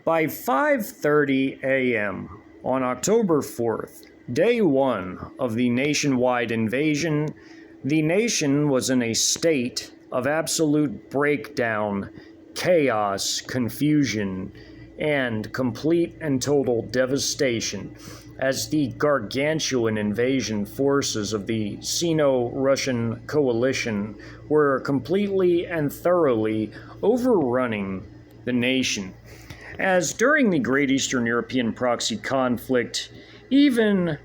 By 5:30 a.m. on October 4th, day one of the nationwide invasion, the nation was in a state of absolute breakdown, chaos, confusion, and complete and total devastation as the gargantuan invasion forces of the Sino-Russian coalition were completely and thoroughly overrunning the nation. As during the Great Eastern European proxy conflict, even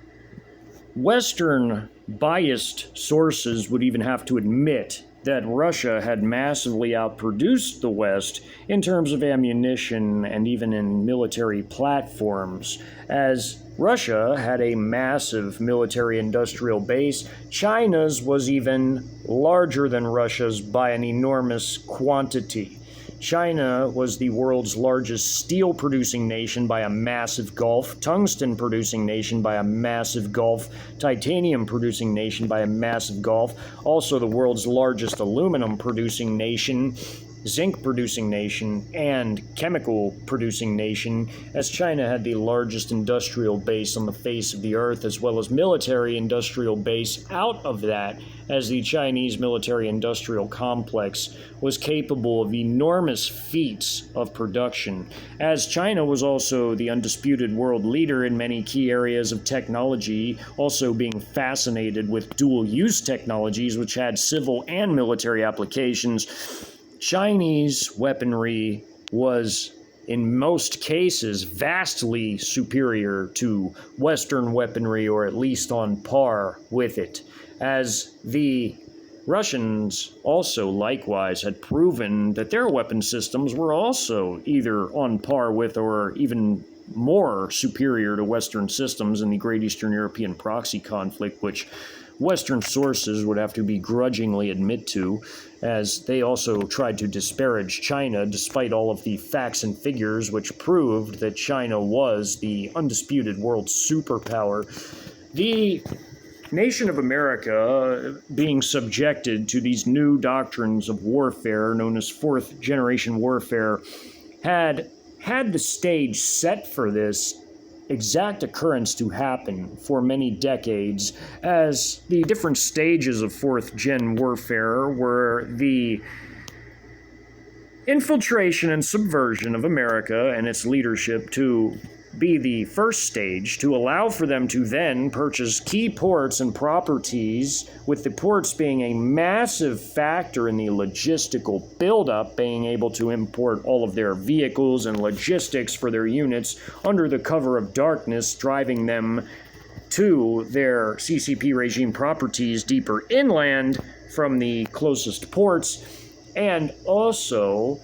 Western biased sources would even have to admit that Russia had massively outproduced the West in terms of ammunition and even in military platforms. As Russia had a massive military-industrial base, China's was even larger than Russia's by an enormous quantity. China was the world's largest steel-producing nation by a massive gulf, tungsten-producing nation by a massive gulf, titanium-producing nation by a massive gulf, also the world's largest aluminum-producing nation, zinc-producing nation, and chemical-producing nation, as China had the largest industrial base on the face of the earth, as well as military-industrial base out of that, as the Chinese military-industrial complex was capable of enormous feats of production, as China was also the undisputed world leader in many key areas of technology, also being fascinated with dual-use technologies which had civil and military applications. Chinese weaponry was, in most cases, vastly superior to Western weaponry, or at least on par with it, as the Russians also likewise had proven that their weapon systems were also either on par with or even more superior to Western systems in the Great Eastern European proxy conflict, which Western sources would have to begrudgingly admit to, as they also tried to disparage China despite all of the facts and figures which proved that China was the undisputed world superpower. The nation of America, being subjected to these new doctrines of warfare known as fourth generation warfare, had the stage set for this exact occurrence to happen for many decades, as the different stages of fourth gen warfare were the infiltration and subversion of America and its leadership to be the first stage, to allow for them to then purchase key ports and properties, with the ports being a massive factor in the logistical buildup, being able to import all of their vehicles and logistics for their units under the cover of darkness, driving them to their CCP regime properties deeper inland from the closest ports, and also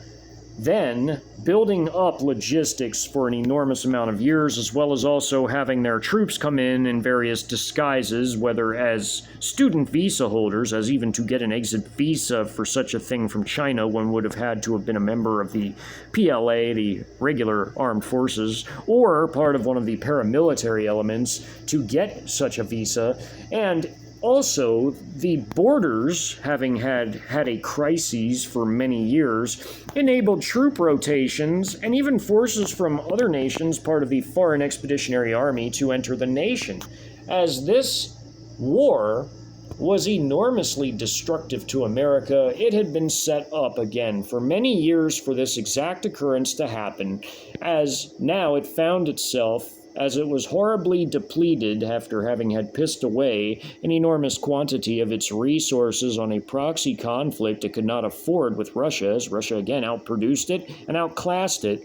then building up logistics for an enormous amount of years, as well as also having their troops come in various disguises, whether as student visa holders, as even to get an exit visa for such a thing from China, one would have had to have been a member of the PLA, the regular armed forces, or part of one of the paramilitary elements to get such a visa. And also, the borders, having had a crisis for many years, enabled troop rotations and even forces from other nations, part of the Foreign Expeditionary Army, to enter the nation, as this war was enormously destructive to America. It had been set up again for many years for this exact occurrence to happen, as now it found itself, as it was horribly depleted after having had pissed away an enormous quantity of its resources on a proxy conflict it could not afford with Russia, as Russia again outproduced it and outclassed it.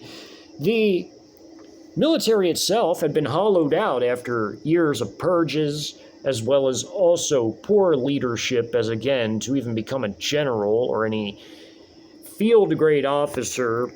The military itself had been hollowed out after years of purges, as well as also poor leadership, as again, to even become a general or any field-grade officer,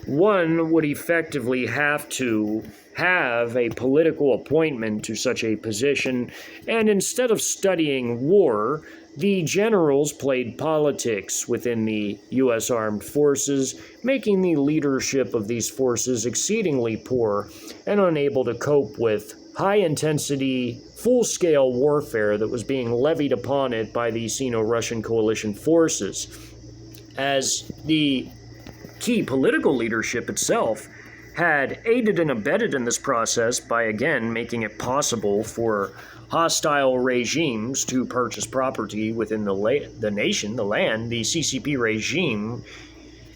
one would effectively have to have a political appointment to such a position, and instead of studying war, the generals played politics within the U.S. Armed Forces, making the leadership of these forces exceedingly poor and unable to cope with high-intensity, full-scale warfare that was being levied upon it by the Sino-Russian coalition forces. As the key political leadership itself had aided and abetted in this process by, again, making it possible for hostile regimes to purchase property within the nation, the land. The CCP regime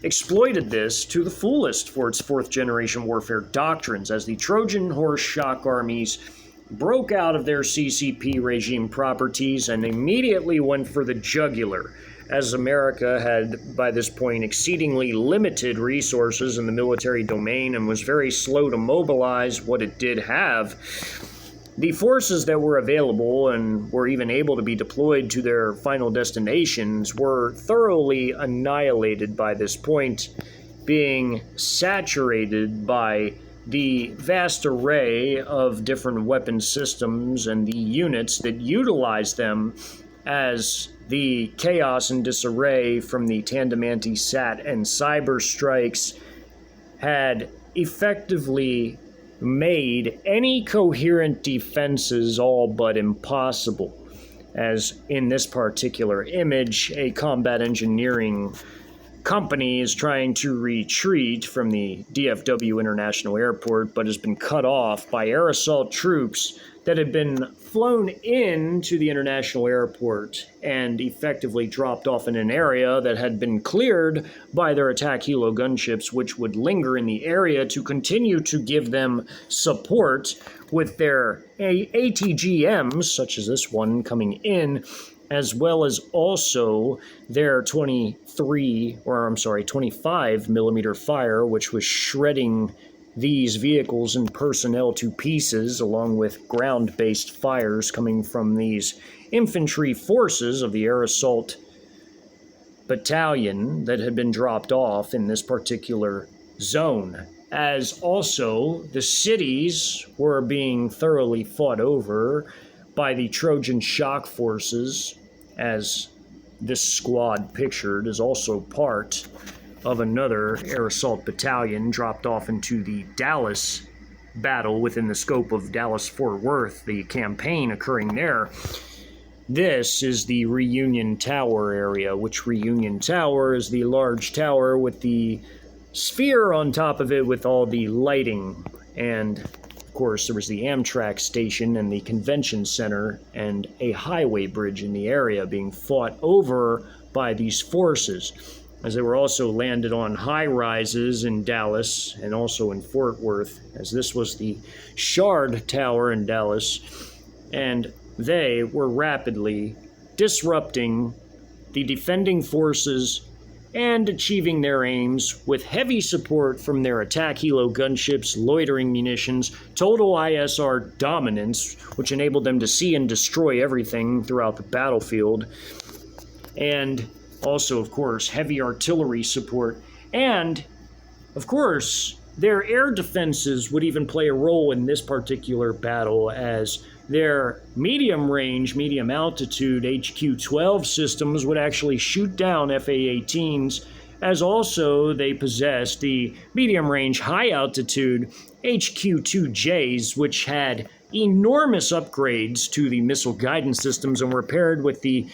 exploited this to the fullest for its fourth-generation warfare doctrines, as the Trojan horse shock armies broke out of their CCP regime properties and immediately went for the jugular, as America had, by this point, exceedingly limited resources in the military domain and was very slow to mobilize what it did have. The forces that were available and were even able to be deployed to their final destinations were thoroughly annihilated by this point, being saturated by the vast array of different weapon systems and the units that utilize them, as the chaos and disarray from the tandem anti-sat and cyber strikes had effectively made any coherent defenses all but impossible. As in this particular image, a combat engineering company is trying to retreat from the DFW International Airport, but has been cut off by air assault troops that had been flown into the international airport and effectively dropped off in an area that had been cleared by their attack helo gunships, which would linger in the area to continue to give them support with their ATGMs, such as this one coming in, as well as also their 25 millimeter fire, which was shredding these vehicles and personnel to pieces, along with ground-based fires coming from these infantry forces of the air assault battalion that had been dropped off in this particular zone. As also the cities were being thoroughly fought over by the Trojan shock forces, as this squad pictured is also part of another air assault battalion dropped off into the Dallas battle within the scope of Dallas-Fort Worth, the campaign occurring there. This is the Reunion Tower area, which Reunion Tower is the large tower with the sphere on top of it with all the lighting. And of course, there was the Amtrak station and the convention center and a highway bridge in the area being fought over by these forces, as they were also landed on high-rises in Dallas and also in Fort Worth, as this was the Shard Tower in Dallas, and they were rapidly disrupting the defending forces and achieving their aims with heavy support from their attack helo gunships, loitering munitions, total ISR dominance, which enabled them to see and destroy everything throughout the battlefield, and also, of course, heavy artillery support, and, of course, their air defenses would even play a role in this particular battle, as their medium-range, medium-altitude HQ-12 systems would actually shoot down FA-18s, as also they possessed the medium-range, high-altitude HQ-2Js, which had enormous upgrades to the missile guidance systems and were paired with the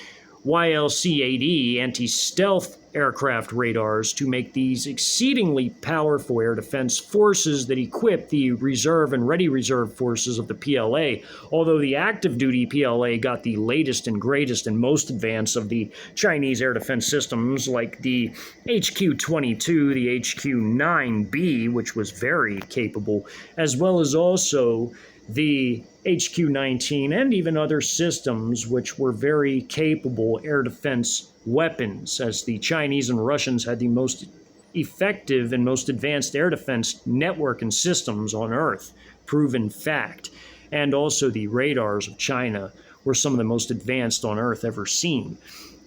YLC-80 anti-stealth aircraft radars to make these exceedingly powerful air defense forces that equip the reserve and ready reserve forces of the PLA, although the active duty PLA got the latest and greatest and most advanced of the Chinese air defense systems, like the HQ-22, the HQ-9B, which was very capable, as well as also the HQ-19 and even other systems which were very capable air defense weapons, as the Chinese and Russians had the most effective and most advanced air defense network and systems on Earth, proven fact. And also the radars of China were some of the most advanced on Earth ever seen,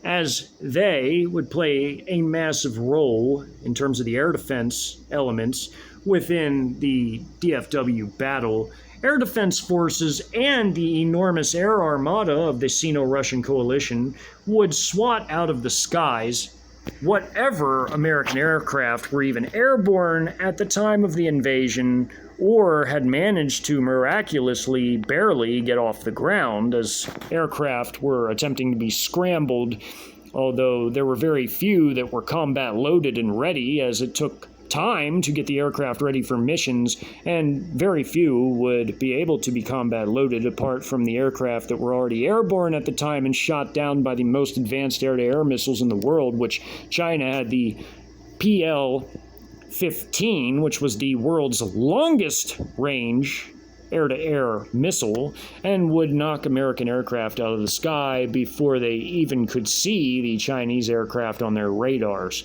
as they would play a massive role in terms of the air defense elements within the DFW battle. Air defense forces and the enormous air armada of the Sino-Russian coalition would swat out of the skies whatever American aircraft were even airborne at the time of the invasion or had managed to miraculously barely get off the ground, as aircraft were attempting to be scrambled, although there were very few that were combat loaded and ready, as it took time to get the aircraft ready for missions, and very few would be able to be combat loaded apart from the aircraft that were already airborne at the time and shot down by the most advanced air-to-air missiles in the world, which China had the PL-15, which was the world's longest range air-to-air missile, and would knock American aircraft out of the sky before they even could see the Chinese aircraft on their radars.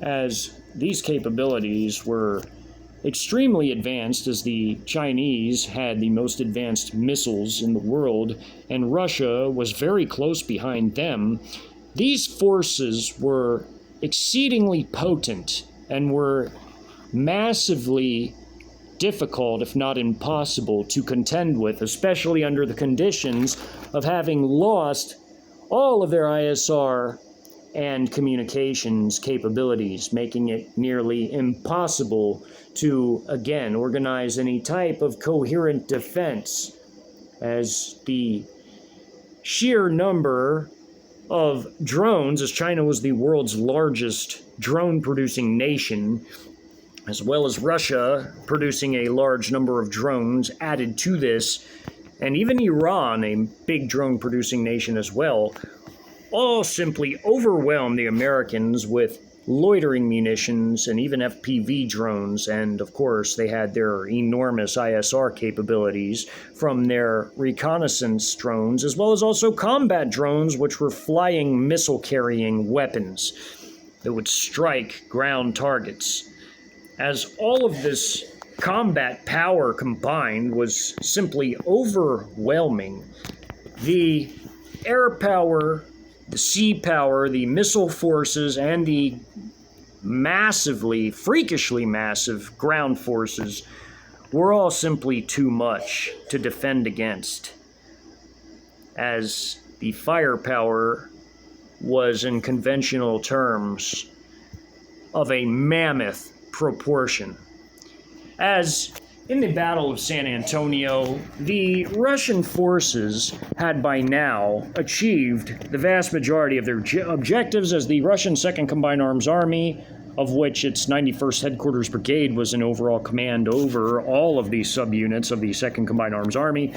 As these capabilities were extremely advanced, as the Chinese had the most advanced missiles in the world, and Russia was very close behind them, these forces were exceedingly potent and were massively difficult, if not impossible, to contend with, especially under the conditions of having lost all of their ISR and communications capabilities, making it nearly impossible to, again, organize any type of coherent defense, as the sheer number of drones, as China was the world's largest drone-producing nation, as well as Russia producing a large number of drones added to this, and even Iran, a big drone-producing nation as well, all simply overwhelmed the Americans with loitering munitions and even FPV drones, and of course they had their enormous ISR capabilities from their reconnaissance drones, as well as also combat drones, which were flying missile-carrying weapons that would strike ground targets. As all of this combat power combined was simply overwhelming, the air power, the sea power, the missile forces, and the massively, freakishly massive ground forces were all simply too much to defend against, as the firepower was, in conventional terms, of a mammoth proportion. As in the Battle of San Antonio, the Russian forces had by now achieved the vast majority of their objectives, as the Russian 2nd Combined Arms Army, of which its 91st Headquarters Brigade was in overall command over all of the subunits of the 2nd Combined Arms Army,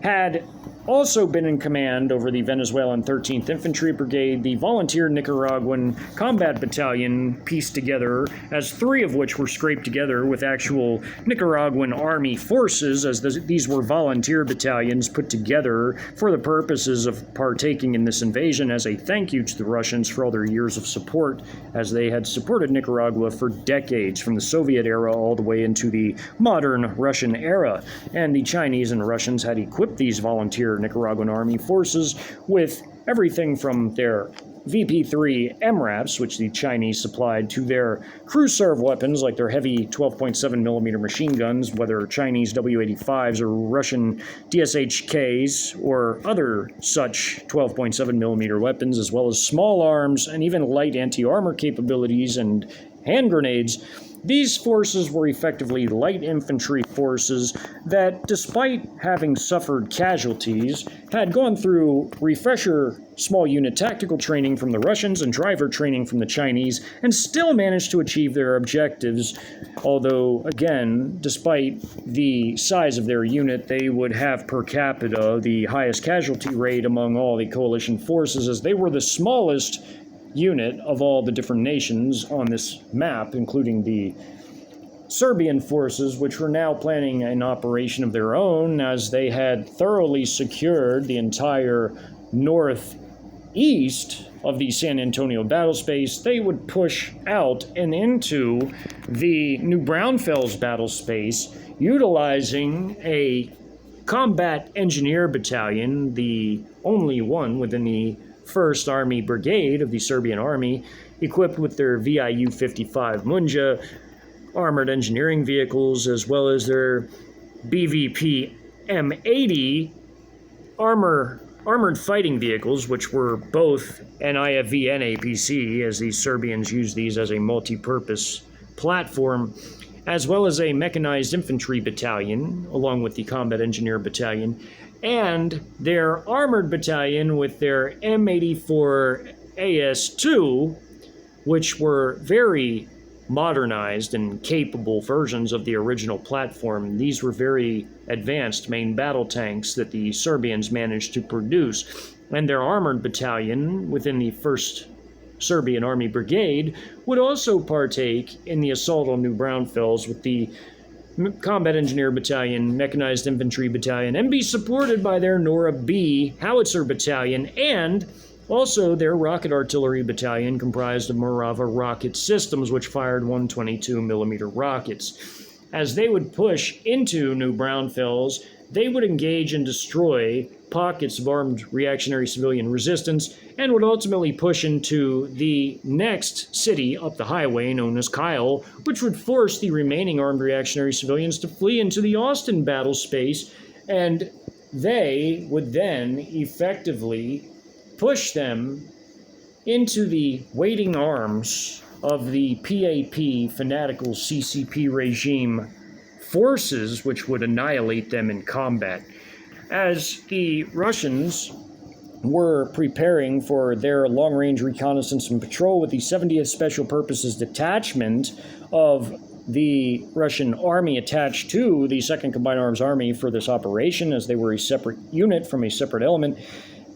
had also been in command over the Venezuelan 13th Infantry Brigade, the Volunteer Nicaraguan Combat Battalion, pieced together, as 3 of which were scraped together with actual Nicaraguan army forces, as these were volunteer battalions put together for the purposes of partaking in this invasion as a thank you to the Russians for all their years of support, as they had supported Nicaragua for decades, from the Soviet era all the way into the modern Russian era. And the Chinese and Russians had equipped these volunteer Nicaraguan army forces with everything from their VP-3 MRAPs, which the Chinese supplied, to their crew-serve weapons like their heavy 12.7mm machine guns, whether Chinese W-85s or Russian DSHKs or other such 12.7mm weapons, as well as small arms and even light anti-armor capabilities and hand grenades. These forces were effectively light infantry forces that, despite having suffered casualties, had gone through refresher small unit tactical training from the Russians and driver training from the Chinese, and still managed to achieve their objectives, although, again, despite the size of their unit, they would have per capita the highest casualty rate among all the coalition forces, as they were the smallest unit of all the different nations on this map, including the Serbian forces, which were now planning an operation of their own, as they had thoroughly secured the entire northeast of the San Antonio battle space. They would push out and into the New Braunfels battle space, utilizing a combat engineer battalion, the only one within the 1st Army Brigade of the Serbian Army, equipped with their VIU-55 Munja armored engineering vehicles, as well as their BVP M80 armored fighting vehicles, which were both an IFV and APC, as the Serbians used these as a multi-purpose platform, as well as a mechanized infantry battalion, along with the combat engineer battalion, and their armored battalion with their M84 AS2, which were very modernized and capable versions of the original platform. These were very advanced main battle tanks that the Serbians managed to produce, and their armored battalion within the 1st Serbian Army Brigade would also partake in the assault on New Braunfels with the Combat Engineer Battalion, Mechanized Infantry Battalion, and be supported by their Nora B Howitzer Battalion and also their Rocket Artillery Battalion, comprised of Morava rocket systems, which fired 122mm rockets. As they would push into New Braunfels, they would engage and destroy pockets of armed reactionary civilian resistance and would ultimately push into the next city up the highway known as Kyle, which would force the remaining armed reactionary civilians to flee into the Austin battle space, and they would then effectively push them into the waiting arms of the PAP, fanatical CCP regime forces, which would annihilate them in combat. As the Russians were preparing for their long-range reconnaissance and patrol with the 70th Special Purposes Detachment of the Russian army attached to the 2nd Combined Arms Army for this operation, as they were a separate unit from a separate element,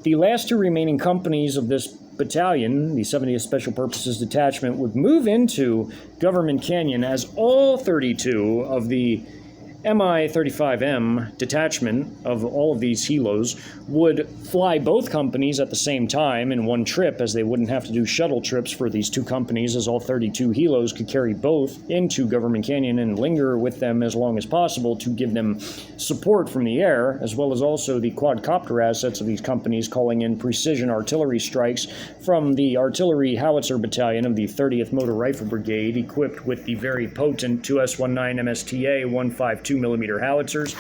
the last 2 remaining companies of this battalion, the 70th Special Purposes Detachment, would move into Government Canyon as all 32 of the Mi-35M detachment of all of these helos would fly both companies at the same time in one trip, as they wouldn't have to do shuttle trips for these 2 companies, as all 32 helos could carry both into Government Canyon and linger with them as long as possible to give them support from the air, as well as also the quadcopter assets of these companies calling in precision artillery strikes from the Artillery Howitzer Battalion of the 30th Motor Rifle Brigade, equipped with the very potent 2S-19 MSTA 152mm howitzers.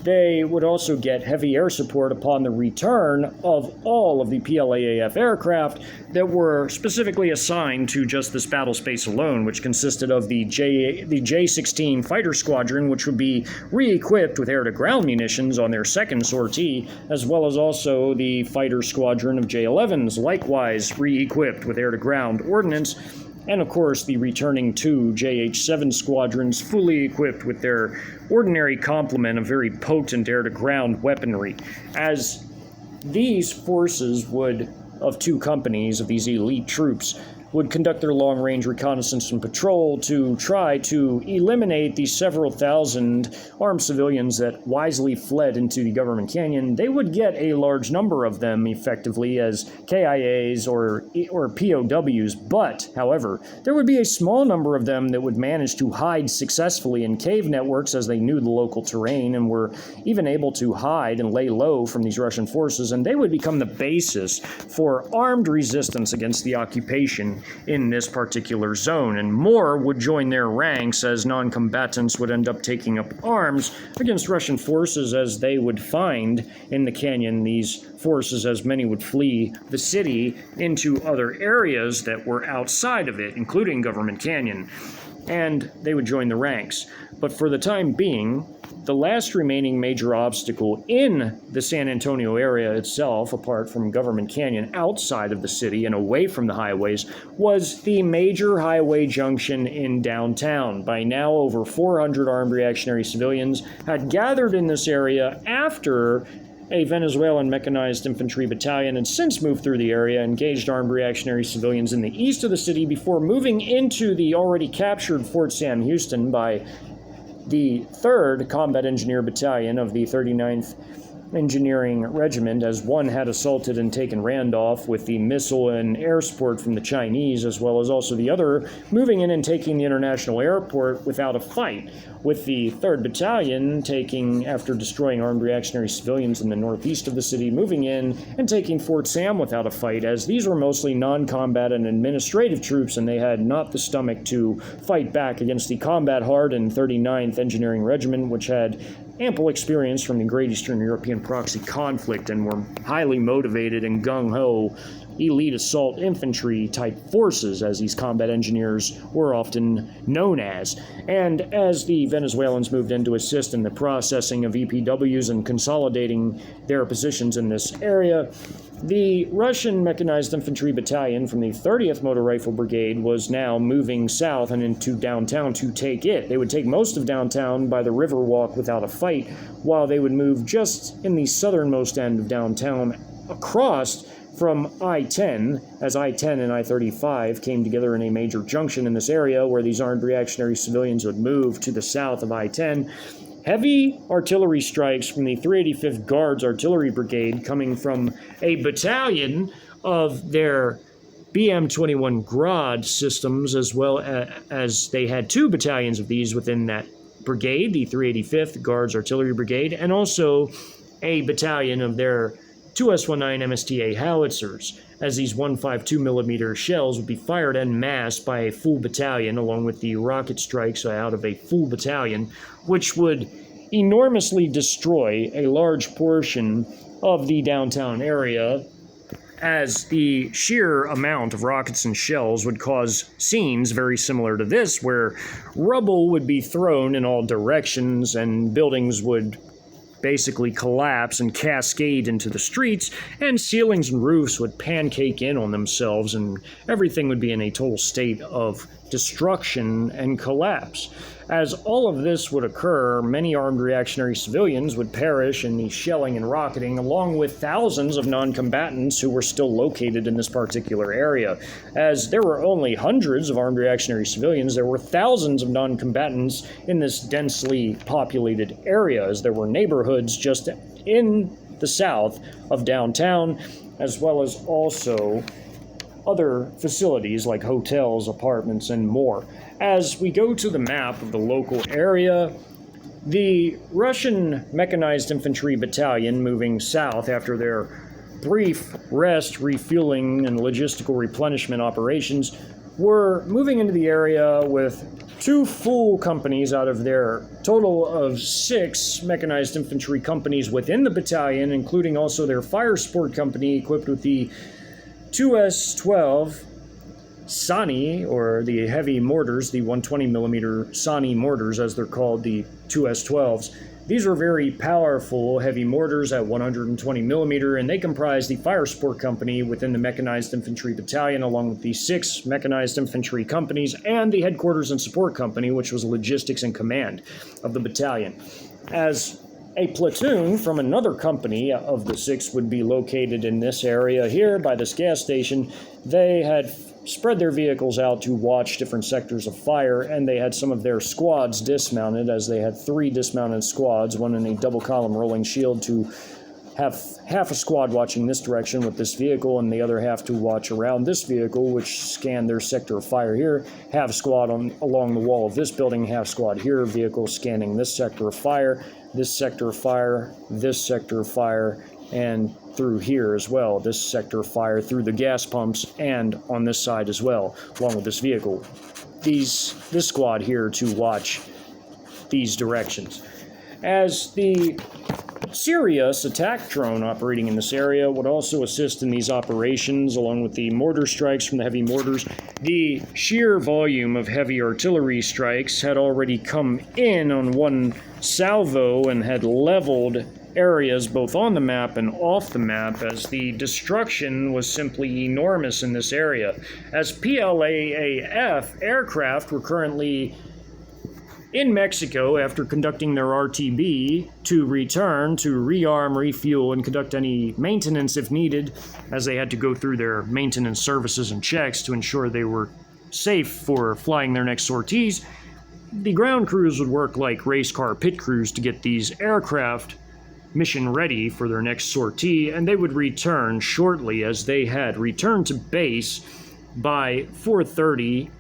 They would also get heavy air support upon the return of all of the PLAAF aircraft that were specifically assigned to just this battle space alone, which consisted of the J-16 fighter squadron, which would be re-equipped with air-to-ground munitions on their second sortie, as well as also the fighter squadron of J-11s, likewise re-equipped with air-to-ground ordnance, and of course the returning 2 JH-7 squadrons fully equipped with their ordinary complement of very potent air-to-ground weaponry. As these forces of 2 companies of these elite troops would conduct their long-range reconnaissance and patrol to try to eliminate the several thousand armed civilians that wisely fled into the Government Canyon, they would get a large number of them effectively as KIAs or POWs, but, however, there would be a small number of them that would manage to hide successfully in cave networks as they knew the local terrain and were even able to hide and lay low from these Russian forces, and they would become the basis for armed resistance against the occupation in this particular zone, and more would join their ranks as non-combatants would end up taking up arms against Russian forces as they would find in the canyon these forces, as many would flee the city into other areas that were outside of it, including Government Canyon, and they would join the ranks. But for the time being, the last remaining major obstacle in the San Antonio area itself, apart from Government Canyon, outside of the city and away from the highways, was the major highway junction in downtown. By now, over 400 armed reactionary civilians had gathered in this area after a Venezuelan mechanized infantry battalion had since moved through the area, engaged armed reactionary civilians in the east of the city before moving into the already captured Fort Sam Houston by the 3rd Combat Engineer Battalion of the 39th Engineering Regiment, as one had assaulted and taken Randolph with the missile and air support from the Chinese, as well as also the other moving in and taking the international airport without a fight, with the 3rd Battalion taking, after destroying armed reactionary civilians in the northeast of the city, moving in and taking Fort Sam without a fight, as these were mostly non-combat and administrative troops, and they had not the stomach to fight back against the combat-hardened 39th Engineering Regiment, which had ample experience from the Great Eastern European proxy conflict and were highly motivated and gung-ho elite assault infantry type forces, as these combat engineers were often known as. And as the Venezuelans moved in to assist in the processing of EPWs and consolidating their positions in this area, The Russian Mechanized Infantry Battalion from the 30th Motor Rifle Brigade was now moving south and into downtown to take it. They would take most of downtown by the Riverwalk without a fight, while they would move just in the southernmost end of downtown across from I-10, as I-10 and I-35 came together in a major junction in this area where these armed reactionary civilians would move to the south of I-10. Heavy artillery strikes from the 385th Guards Artillery Brigade, coming from a battalion of their BM-21 Grad systems, as well as they had two battalions of these within that brigade, the 385th Guards Artillery Brigade, and also a battalion of their 2S-19 MSTA howitzers, as these 152mm shells would be fired en masse by a full battalion, along with the rocket strikes out of a full battalion, which would enormously destroy a large portion of the downtown area, as the sheer amount of rockets and shells would cause scenes very similar to this, where rubble would be thrown in all directions and buildings would basically collapse and cascade into the streets, and ceilings and roofs would pancake in on themselves, and everything would be in a total state of destruction and collapse. As all of this would occur, many armed reactionary civilians would perish in the shelling and rocketing, along with thousands of non-combatants who were still located in this particular area. As there were only hundreds of armed reactionary civilians, there were thousands of non-combatants in this densely populated area, as there were neighborhoods just in the south of downtown, as well as also other facilities like hotels, apartments, and more. As we go to the map of the local area, the Russian Mechanized Infantry Battalion, moving south after their brief rest, refueling, and logistical replenishment operations, were moving into the area with two full companies out of their total of 6 mechanized infantry companies within the battalion, including also their fire support company equipped with the 2S-12 Sani, or the heavy mortars, the 120mm Sani mortars, as they're called, the 2S-12s. These were very powerful heavy mortars at 120mm, and they comprised the fire support company within the Mechanized Infantry Battalion, along with the 6 mechanized infantry companies and the headquarters and support company, which was logistics and command of the battalion. As a platoon from another company of the 6 would be located in this area here by this gas station. They had spread their vehicles out to watch different sectors of fire, and they had some of their squads dismounted, as they had 3 dismounted squads, one in a double column rolling shield to have half a squad watching this direction with this vehicle and the other half to watch around this vehicle, which scanned their sector of fire here. Half a squad along the wall of this building, half squad here, vehicle scanning this sector of fire, this sector of fire, this sector of fire, and through here as well, this sector of fire through the gas pumps and on this side as well, along with this vehicle. This squad here to watch these directions. As the Sirius attack drone operating in this area would also assist in these operations, along with the mortar strikes from the heavy mortars. The sheer volume of heavy artillery strikes had already come in on one salvo and had leveled areas both on the map and off the map, as the destruction was simply enormous in this area. As PLAAF aircraft were currently in Mexico after conducting their RTB to return to rearm, refuel, and conduct any maintenance if needed, as they had to go through their maintenance services and checks to ensure they were safe for flying their next sorties. The ground crews would work like race car pit crews to get these aircraft mission ready for their next sortie, and they would return shortly, as they had returned to base by 4:30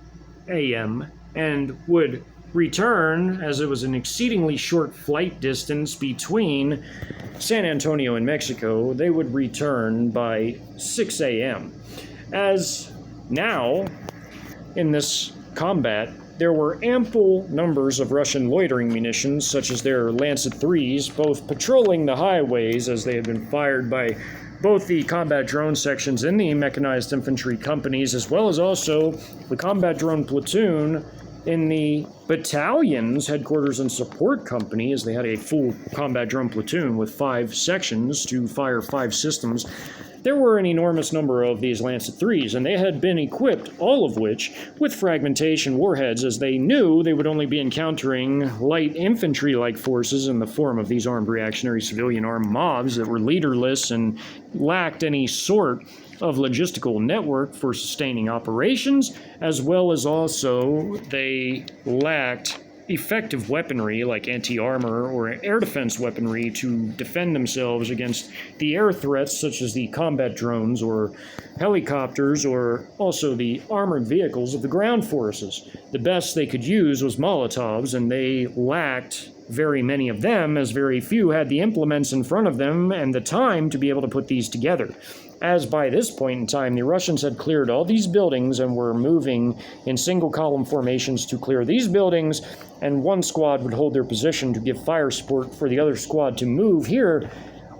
a.m. and would return, as it was an exceedingly short flight distance between San Antonio and Mexico. They would return by 6 a.m. As now, in this combat, there were ample numbers of Russian loitering munitions, such as their Lancet 3s, both patrolling the highways, as they had been fired by both the combat drone sections in the mechanized infantry companies, as well as also the combat drone platoon in the battalion's headquarters and support company, as they had a full combat drone platoon with 5 sections to fire 5 systems. there were an enormous number of these Lancet 3s, and they had been equipped, all of which, with fragmentation warheads, as they knew they would only be encountering light infantry-like forces in the form of these armed reactionary civilian armed mobs that were leaderless and lacked any sort of logistical network for sustaining operations, as well as also they lacked effective weaponry like anti-armor or air defense weaponry to defend themselves against the air threats such as the combat drones or helicopters, or also the armored vehicles of the ground forces. The best they could use was Molotovs, and they lacked very many of them, as very few had the implements in front of them and the time to be able to put these together. As by this point in time, the Russians had cleared all these buildings and were moving in single column formations to clear these buildings, and one squad would hold their position to give fire support for the other squad to move here.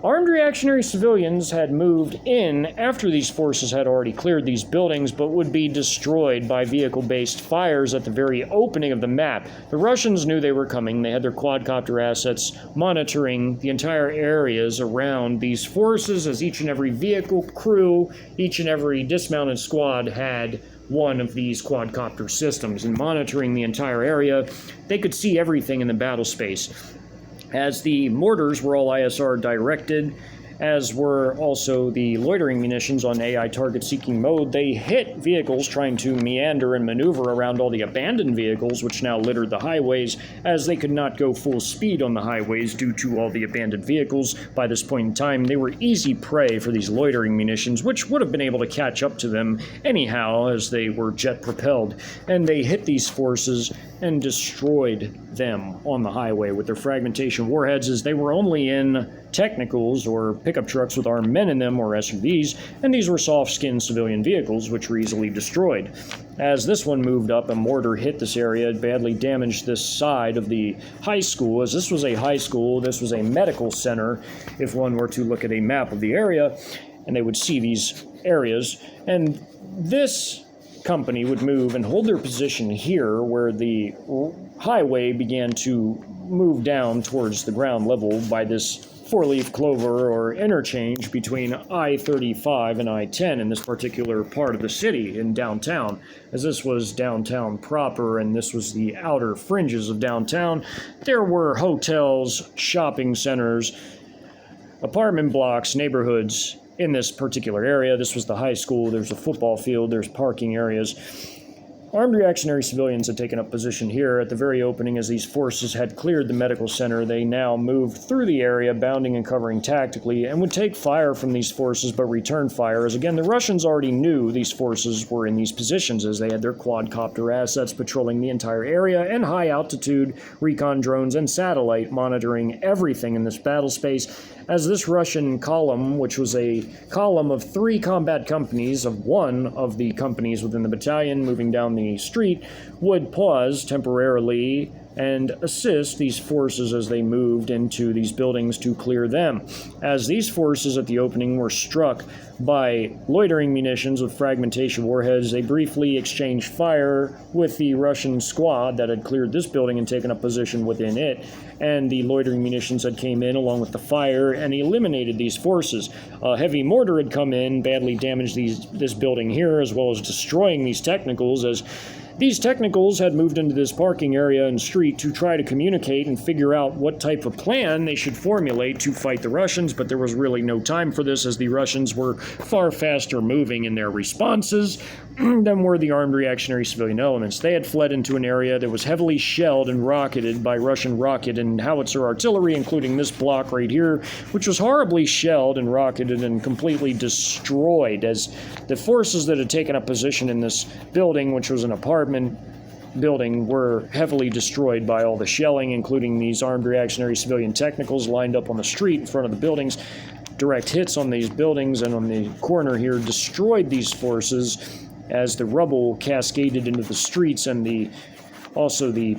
Armed reactionary civilians had moved in after these forces had already cleared these buildings, but would be destroyed by vehicle-based fires at the very opening of the map. The Russians knew they were coming. They had their quadcopter assets monitoring the entire areas around these forces, as each and every vehicle crew, each and every dismounted squad had one of these quadcopter systems, and monitoring the entire area, they could see everything in the battle space. As the mortars were all ISR directed, as were also the loitering munitions on AI target-seeking mode, they hit vehicles trying to meander and maneuver around all the abandoned vehicles, which now littered the highways, as they could not go full speed on the highways due to all the abandoned vehicles. By this point in time, they were easy prey for these loitering munitions, which would have been able to catch up to them anyhow, as they were jet-propelled. And they hit these forces and destroyed them on the highway with their fragmentation warheads, as they were only in technicals or pickup trucks with armed men in them, or SUVs, and these were soft-skinned civilian vehicles which were easily destroyed. As this one moved up, a mortar hit this area. It badly damaged this side of the high school, as this was a high school, this was a medical center, if one were to look at a map of the area, and they would see these areas. And this company would move and hold their position here, where the highway began to move down towards the ground level by this four-leaf clover or interchange between I-35 and I-10 in this particular part of the city in downtown, as this was downtown proper and this was the outer fringes of downtown. There were hotels, shopping centers, apartment blocks, neighborhoods in this particular area. This was the high school. There's a football field. There's parking areas. Armed reactionary civilians had taken up position here at the very opening. As these forces had cleared the medical center, they now moved through the area, bounding and covering tactically, and would take fire from these forces, but return fire, as again, the Russians already knew these forces were in these positions, as they had their quadcopter assets patrolling the entire area, and high-altitude recon drones and satellite monitoring everything in this battle space, as this Russian column, which was a column of 3 combat companies of one of the companies within the battalion moving down the street, would pause temporarily and assist these forces as they moved into these buildings to clear them. As these forces at the opening were struck by loitering munitions with fragmentation warheads, they briefly exchanged fire with the Russian squad that had cleared this building and taken up position within it, and the loitering munitions had came in along with the fire and eliminated these forces. A heavy mortar had come in, badly damaged this building here, as well as destroying these technicals, as these technicals had moved into this parking area and street to try to communicate and figure out what type of plan they should formulate to fight the Russians, but there was really no time for this, as the Russians were far faster moving in their responses than were the armed reactionary civilian elements. They had fled into an area that was heavily shelled and rocketed by Russian rocket and howitzer artillery, including this block right here, which was horribly shelled and rocketed and completely destroyed, as the forces that had taken up position in this building, which was an apartment building, were heavily destroyed by all the shelling, including these armed reactionary civilian technicals lined up on the street in front of the buildings. Direct hits on these buildings and on the corner here destroyed these forces, as the rubble cascaded into the streets, and also the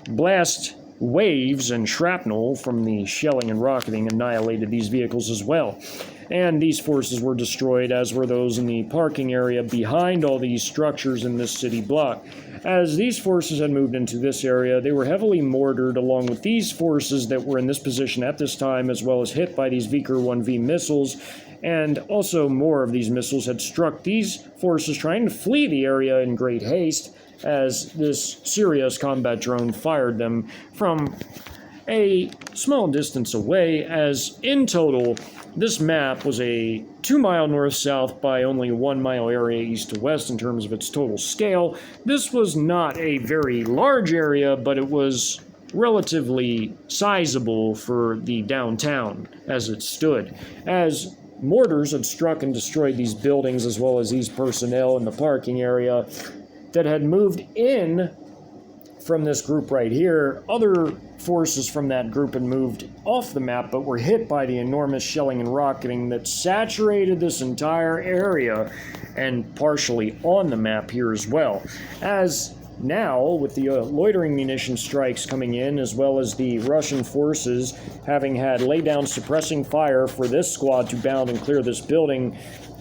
blast waves and shrapnel from the shelling and rocketing annihilated these vehicles as well. And these forces were destroyed, as were those in the parking area behind all these structures in this city block. As these forces had moved into this area, they were heavily mortared along with these forces that were in this position at this time, as well as hit by these Vickr 1V missiles, And also more of these missiles had struck these forces trying to flee the area in great haste as this Sirius combat drone fired them from a small distance away, as in total this map was a 2-mile north-south by only 1-mile area east to west in terms of its total scale. This was not a very large area, but it was relatively sizable for the downtown as it stood. As mortars had struck and destroyed these buildings as well as these personnel in the parking area that had moved in from this group right here, other forces from that group had moved off the map but were hit by the enormous shelling and rocketing that saturated this entire area and partially on the map here as well. As now, with the loitering munition strikes coming in, as well as the Russian forces having had lay-down suppressing fire for this squad to bound and clear this building,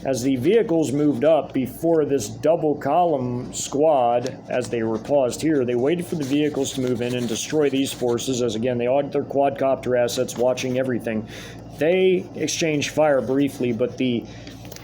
as the vehicles moved up before this double column squad, as they were paused here, they waited for the vehicles to move in and destroy these forces, as again, they had their quadcopter assets watching everything. They exchanged fire briefly, but the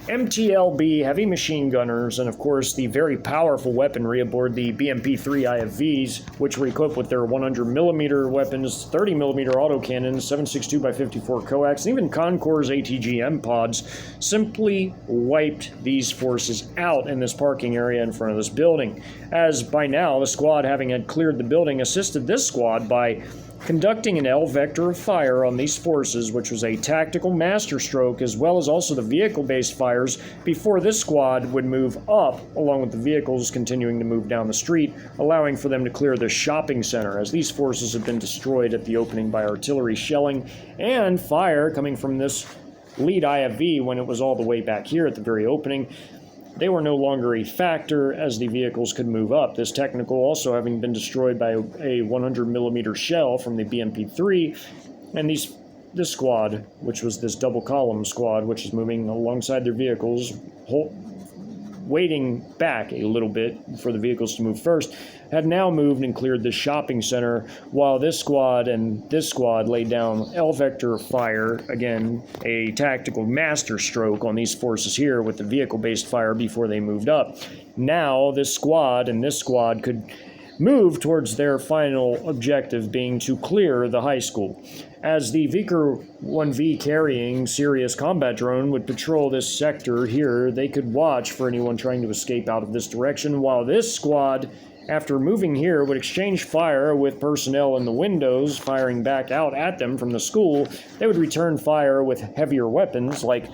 MTLB heavy machine gunners, and of course the very powerful weaponry aboard the BMP-3 IFVs, which were equipped with their 100mm weapons, 30mm autocannons, 7.62x54 coax, and even Concor's ATGM pods, simply wiped these forces out in this parking area in front of this building. As by now, the squad, having had cleared the building, assisted this squad by conducting an L vector of fire on these forces, which was a tactical masterstroke, as well as also the vehicle-based fires before this squad would move up, along with the vehicles continuing to move down the street, allowing for them to clear the shopping center, as these forces had been destroyed at the opening by artillery shelling and fire coming from this lead IFV when it was all the way back here at the very opening. They were no longer a factor as the vehicles could move up. This technical also having been destroyed by a 100mm shell from the BMP-3, and this squad, which was this double column squad, which is moving alongside their vehicles, waiting back a little bit for the vehicles to move first, had now moved and cleared the shopping center, while this squad and this squad laid down L vector fire, again a tactical masterstroke on these forces here with the vehicle-based fire before they moved up. Now this squad and this squad could move towards their final objective, being to clear the high school. As the Vicar-1V carrying Sirius combat drone would patrol this sector here, they could watch for anyone trying to escape out of this direction, while this squad, after moving here, would exchange fire with personnel in the windows, firing back out at them from the school. They would return fire with heavier weapons like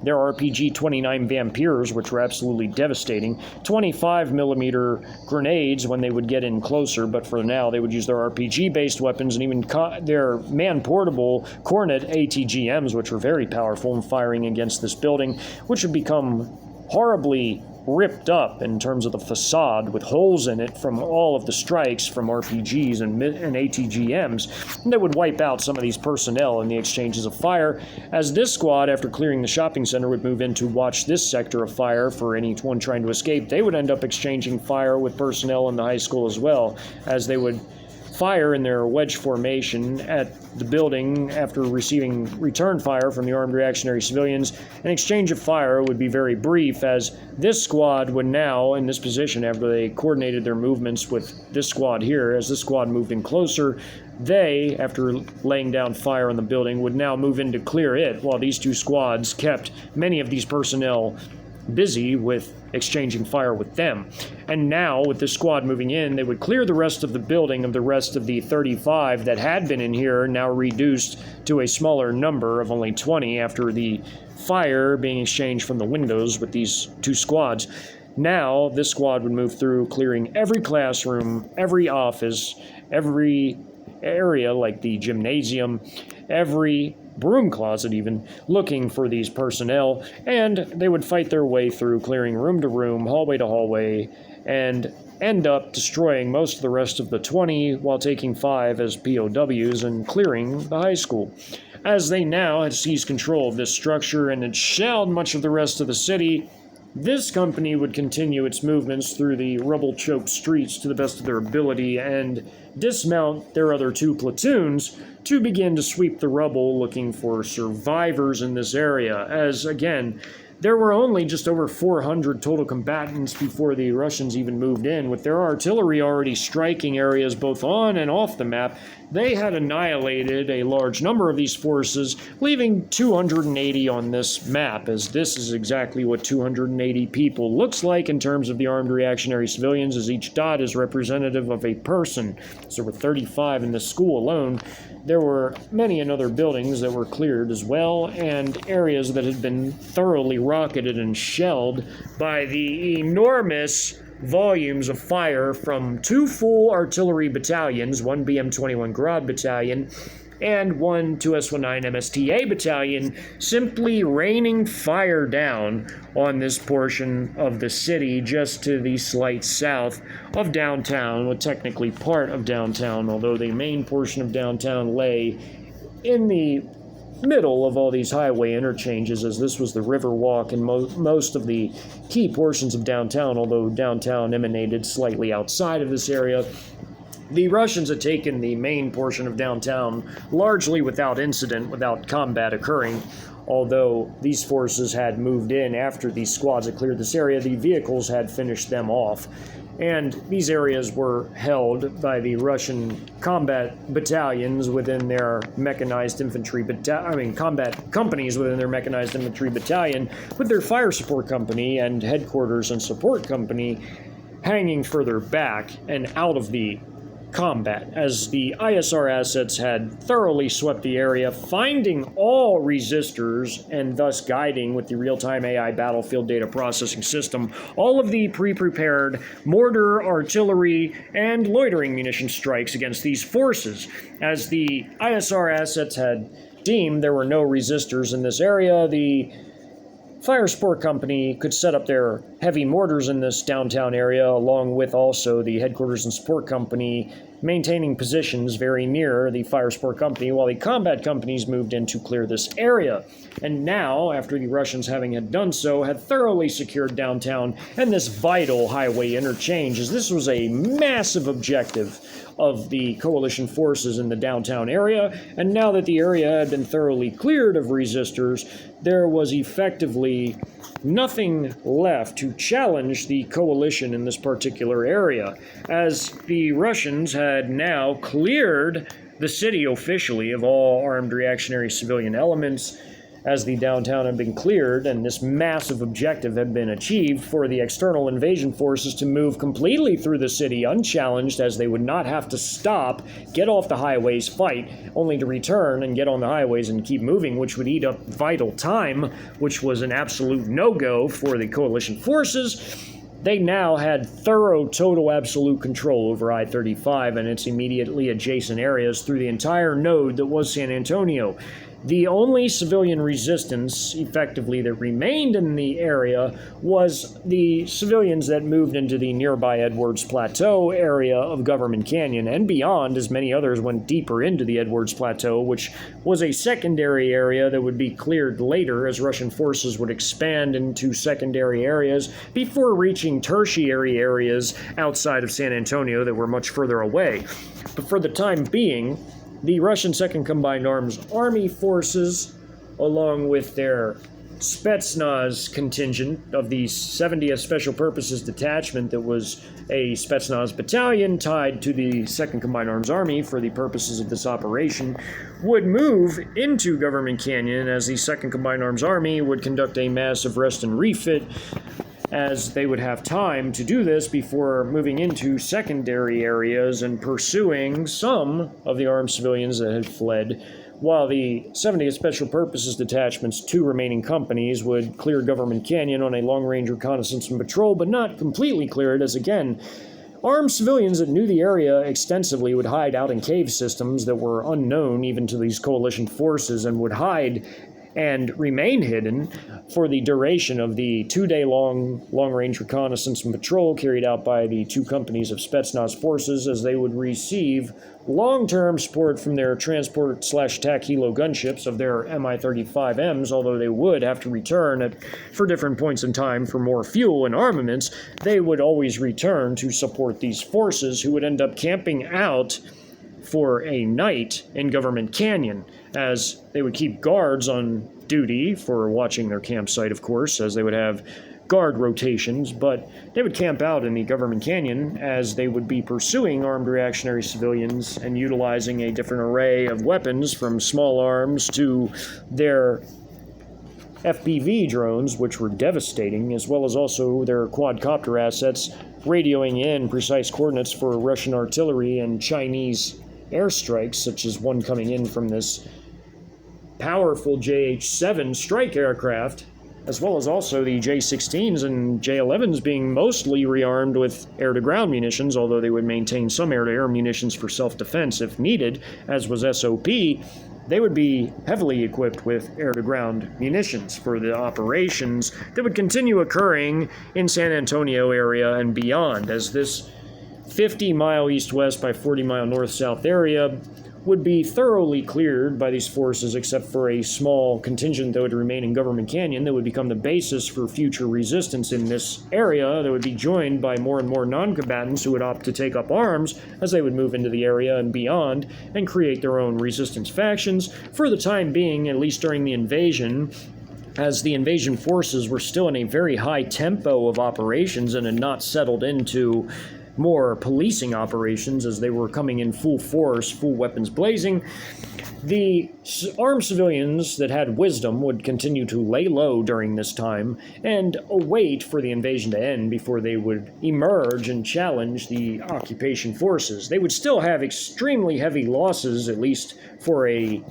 their RPG-29 Vampires, which were absolutely devastating, 25mm grenades when they would get in closer, but for now they would use their RPG-based weapons, and even their man-portable Cornet ATGMs, which were very powerful in firing against this building, which would become horribly ripped up in terms of the facade with holes in it from all of the strikes from RPGs and ATGMs. And they would wipe out some of these personnel in the exchanges of fire, as this squad, after clearing the shopping center, would move in to watch this sector of fire for anyone trying to escape. They would end up exchanging fire with personnel in the high school as well, as they would fire in their wedge formation at the building after receiving return fire from the armed reactionary civilians. An exchange of fire would be very brief, as this squad would now, in this position, after they coordinated their movements with this squad here, as this squad moved in closer, they, after laying down fire on the building, would now move in to clear it, while these two squads kept many of these personnel busy with exchanging fire with them. And now, with this squad moving in, they would clear the rest of the building of the rest of the 35 that had been in here, now reduced to a smaller number of only 20 after the fire being exchanged from the windows with these two squads. Now, this squad would move through, clearing every classroom, every office, every area like the gymnasium, every broom closet even, looking for these personnel, and they would fight their way through, clearing room to room, hallway to hallway, and end up destroying most of the rest of the 20 while taking 5 as POWs and clearing the high school. As they now had seized control of this structure and had shelled much of the rest of the city, This company would continue its movements through the rubble-choked streets to the best of their ability and dismount their other two platoons to begin to sweep the rubble looking for survivors in this area, as, again, there were only just over 400 total combatants before the Russians even moved in. With their artillery already striking areas both on and off the map, they had annihilated a large number of these forces, leaving 280 on this map, as this is exactly what 280 people looks like in terms of the armed reactionary civilians, as each dot is representative of a person. So there were 35 in this school alone. There were many other buildings that were cleared as well, and areas that had been thoroughly rocketed and shelled by the enormous volumes of fire from two full artillery battalions, one BM-21 Grad battalion and one 2S-19 MSTA battalion, simply raining fire down on this portion of the city just to the slight south of downtown, well, technically part of downtown, although the main portion of downtown lay in the middle of all these highway interchanges, as this was the Riverwalk and most of the key portions of downtown, although downtown emanated slightly outside of this area. The Russians had taken the main portion of downtown largely without incident, without combat occurring. Although these forces had moved in after these squads had cleared this area, the vehicles had finished them off. And these areas were held by the Russian combat battalions within their mechanized infantry combat companies within their mechanized infantry battalion, with their fire support company and headquarters and support company hanging further back and out of the combat, as the ISR assets had thoroughly swept the area, finding all resistors and thus guiding with the real-time AI battlefield data processing system all of the pre-prepared mortar, artillery, and loitering munition strikes against these forces. As the ISR assets had deemed there were no resistors in this area, the Fire Support Company could set up their heavy mortars in this downtown area, along with also the headquarters and support company maintaining positions very near the Fire Support Company, while the combat companies moved in to clear this area. And now, after the Russians having had done so, had thoroughly secured downtown and this vital highway interchange, as this was a massive objective of the coalition forces in the downtown area, and now that the area had been thoroughly cleared of resistors, there was effectively nothing left to challenge the coalition in this particular area, as the Russians had now cleared the city officially of all armed reactionary civilian elements, as the downtown had been cleared and this massive objective had been achieved for the external invasion forces to move completely through the city unchallenged, as they would not have to stop, get off the highways, fight, only to return and get on the highways and keep moving, which would eat up vital time, which was an absolute no-go for the coalition forces. They now had thorough, total, absolute control over I-35 and its immediately adjacent areas through the entire node that was San Antonio. The only civilian resistance, effectively, that remained in the area was the civilians that moved into the nearby Edwards Plateau area of Government Canyon and beyond, as many others went deeper into the Edwards Plateau, which was a secondary area that would be cleared later as Russian forces would expand into secondary areas before reaching tertiary areas outside of San Antonio that were much further away. But for the time being, the Russian 2nd Combined Arms Army forces, along with their Spetsnaz contingent of the 70th Special Purposes Detachment that was a Spetsnaz battalion tied to the 2nd Combined Arms Army for the purposes of this operation, would move into Government Canyon, as the 2nd Combined Arms Army would conduct a massive rest and refit, as they would have time to do this before moving into secondary areas and pursuing some of the armed civilians that had fled, while the 70th Special Purposes Detachment's 2 remaining companies would clear Government Canyon on a long-range reconnaissance and patrol, but not completely clear it, as again, armed civilians that knew the area extensively would hide out in cave systems that were unknown even to these coalition forces and would hide and remain hidden for the duration of the 2-day-long long-range reconnaissance and patrol carried out by the 2 companies of Spetsnaz forces, as they would receive long-term support from their transport/attack helo gunships of their Mi-35Ms, although they would have to return for different points in time for more fuel and armaments. They would always return to support these forces, who would end up camping out for a night in Government Canyon, as they would keep guards on duty for watching their campsite, of course, as they would have guard rotations, but they would camp out in the Government Canyon as they would be pursuing armed reactionary civilians and utilizing a different array of weapons, from small arms to their FPV drones, which were devastating, as well as also their quadcopter assets, radioing in precise coordinates for Russian artillery and Chinese airstrikes, such as one coming in from this powerful JH-7 strike aircraft, as well as also the J-16s and J-11s being mostly rearmed with air-to-ground munitions, although they would maintain some air-to-air munitions for self-defense if needed, as was SOP. They would be heavily equipped with air-to-ground munitions for the operations that would continue occurring in San Antonio area and beyond, as this 50-mile east-west by 40-mile north-south area would be thoroughly cleared by these forces, except for a small contingent that would remain in Government Canyon that would become the basis for future resistance in this area, that would be joined by more and more non-combatants who would opt to take up arms as they would move into the area and beyond and create their own resistance factions. For the time being, at least during the invasion, as the invasion forces were still in a very high tempo of operations and had not settled into more policing operations, as they were coming in full force, full weapons blazing, the armed civilians that had wisdom would continue to lay low during this time and await for the invasion to end before they would emerge and challenge the occupation forces. They would still have extremely heavy losses, at least for a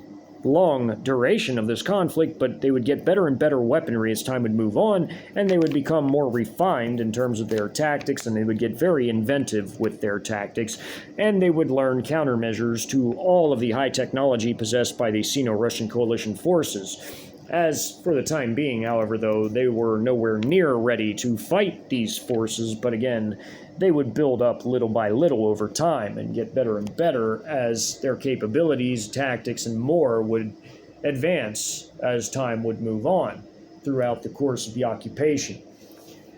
long duration of this conflict, but they would get better and better weaponry as time would move on, and they would become more refined in terms of their tactics, and they would get very inventive with their tactics, and they would learn countermeasures to all of the high technology possessed by the Sino-Russian coalition forces. As for the time being, however, though, they were nowhere near ready to fight these forces, but again, they would build up little by little over time and get better and better as their capabilities, tactics, and more would advance as time would move on throughout the course of the occupation.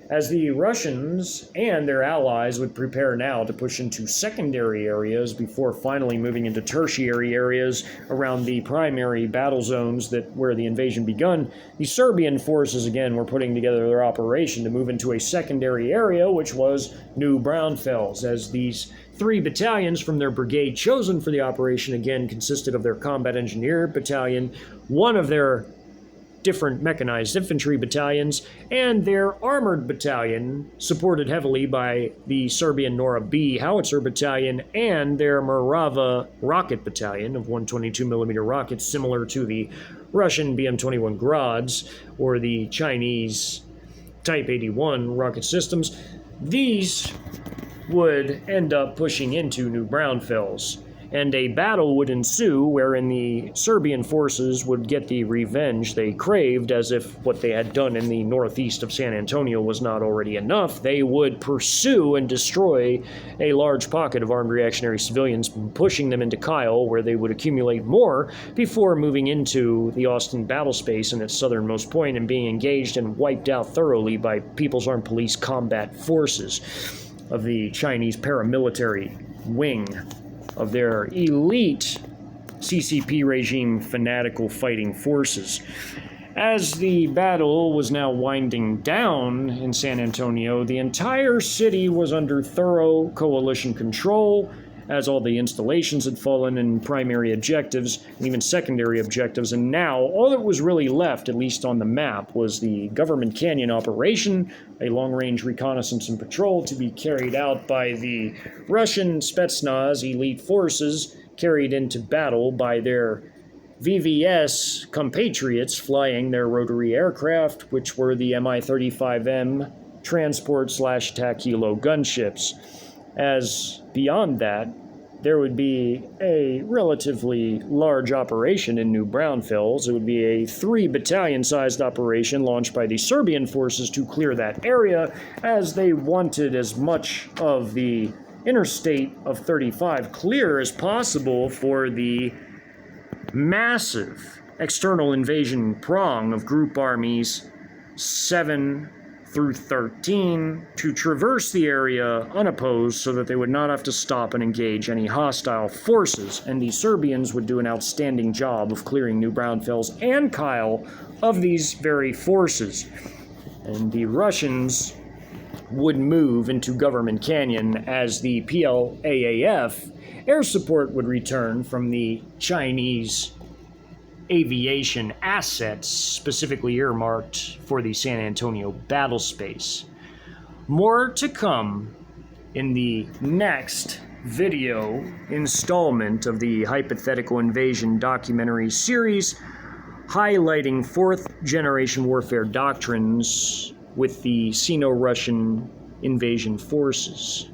As the Russians and their allies would prepare now to push into secondary areas before finally moving into tertiary areas around the primary battle zones where the invasion begun, the Serbian forces again were putting together their operation to move into a secondary area, which was New Braunfels, as these 3 battalions from their brigade chosen for the operation again consisted of their combat engineer battalion, one of their different mechanized infantry battalions, and their armored battalion, supported heavily by the Serbian Nora B howitzer battalion and their Morava rocket battalion of 122mm rockets, similar to the Russian BM-21 Grads or the Chinese Type 81 rocket systems. These would end up pushing into New Braunfels, and a battle would ensue wherein the Serbian forces would get the revenge they craved, as if what they had done in the northeast of San Antonio was not already enough. They would pursue and destroy a large pocket of armed reactionary civilians, pushing them into Kyle, where they would accumulate more before moving into the Austin battle space in its southernmost point and being engaged and wiped out thoroughly by People's Armed Police combat forces of the Chinese paramilitary wing of their elite CCP regime fanatical fighting forces. As the battle was now winding down in San Antonio, the entire city was under thorough coalition control, as all the installations had fallen in primary objectives and even secondary objectives, and now all that was really left, at least on the map, was the Government Canyon operation, a long-range reconnaissance and patrol to be carried out by the Russian Spetsnaz elite forces, carried into battle by their VVS compatriots flying their rotary aircraft, which were the Mi-35M transport/attack helo gunships. As beyond that, there would be a relatively large operation in New Braunfels. It would be a 3-battalion-sized operation launched by the Serbian forces to clear that area, as they wanted as much of the Interstate of 35 clear as possible for the massive external invasion prong of Group Armies 7 through 13 to traverse the area unopposed so that they would not have to stop and engage any hostile forces. And the Serbians would do an outstanding job of clearing New Braunfels and Kyle of these very forces. And the Russians would move into Government Canyon as the PLAAF air support would return from the Chinese aviation assets specifically earmarked for the San Antonio battle space. More to come in the next video installment of the Hypothetical Invasion documentary series, highlighting 4th generation warfare doctrines with the Sino-Russian invasion forces.